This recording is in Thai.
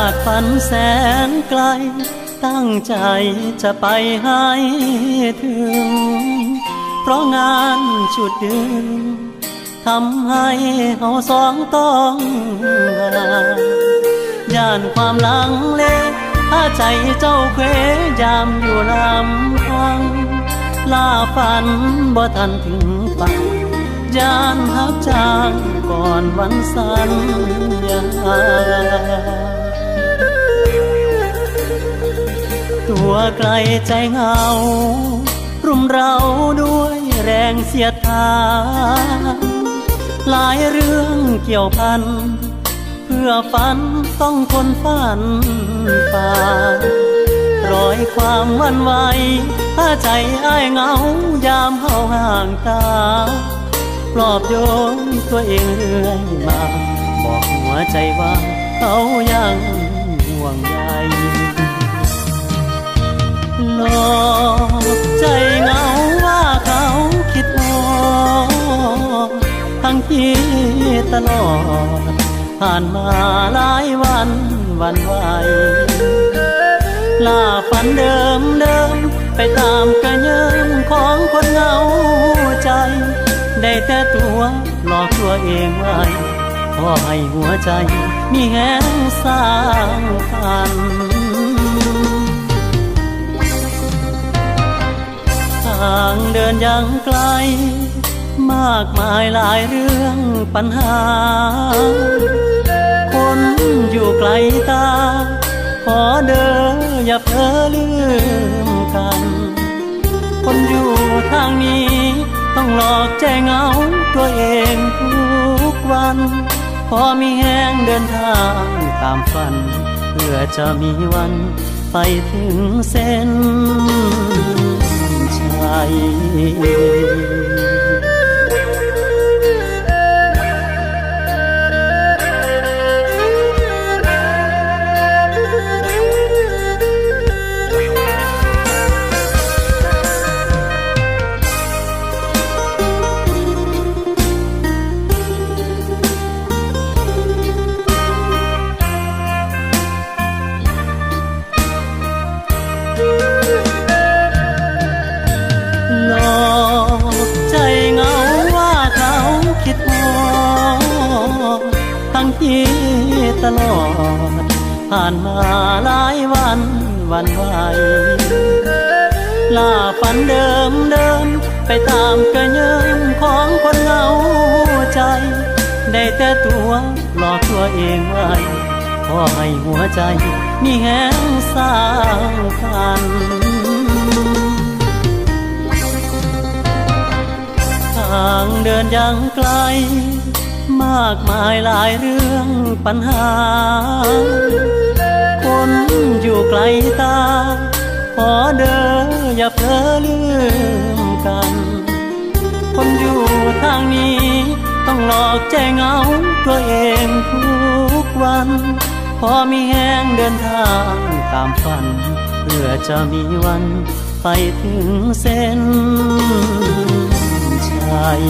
ากฝันแสนไกลตั้งใจจะไปให้ถึงเพราะงานชุดดึงทำให้เฮาสองต้องย่านความลังเลถ้าใจเจ้าเคว ยามอยู่ลำพังลาฝันบ่ทันถึงฝั่งย่านหักจางก่อนวันสัญญาตัวไกลใจเหงารุมเราด้วยแรงเสียดทานหลายเรื่องเกี่ยวพันเพื่อฝันต้องทนฝันฝ่ารอยความหวั่นไหวถ้าใจอ้ายเหงายามเฮาห่างตาปลอบโยนตัวเองเรื่อยมาบอกหัวใจว่าเขายังห่วงใยหลอกใจเหงาว่าเขาคิดออกทั้งที่ตลอดผ่านมาหลายวันวันไหวลาฝันเดิมไปตามกระเยิมของคนเหงาใจได้แต่ตัวหลอกตัวเองไว้พอให้หัวใจมีแห้งสร้างฝันทางเดินยังไกลมากมายหลายเรื่องปัญหาคนอยู่ไกลตาขอเด้ออย่าเพ้อลืมกันคนอยู่ทางนี้ต้องหลอกใจเหงาตัวเองทุกวันพอมีแห้งเดินทางตามฝันเพื่อจะมีวันไปถึงเส้นชัยที่ตลอดผ่านมาหลายวันวันไหวลาฝันเดิมไปตามกระเยิมของคนเหงาใจได้แต่ตัวหลอกตัวเองไว้พอให้หัวใจมีแห้งสร้างฝันทางเดินยังไกลมากมายหลายเรื่องปัญหาคนอยู่ไกลตาขอเด้ออย่าเพ้อลืมกันคนอยู่ทางนี้ต้องหลอกใจเหงาตัวเองทุกวันพอมีแห้งเดินทางตามฝันเพื่อจะมีวันไปถึงเส้นชัย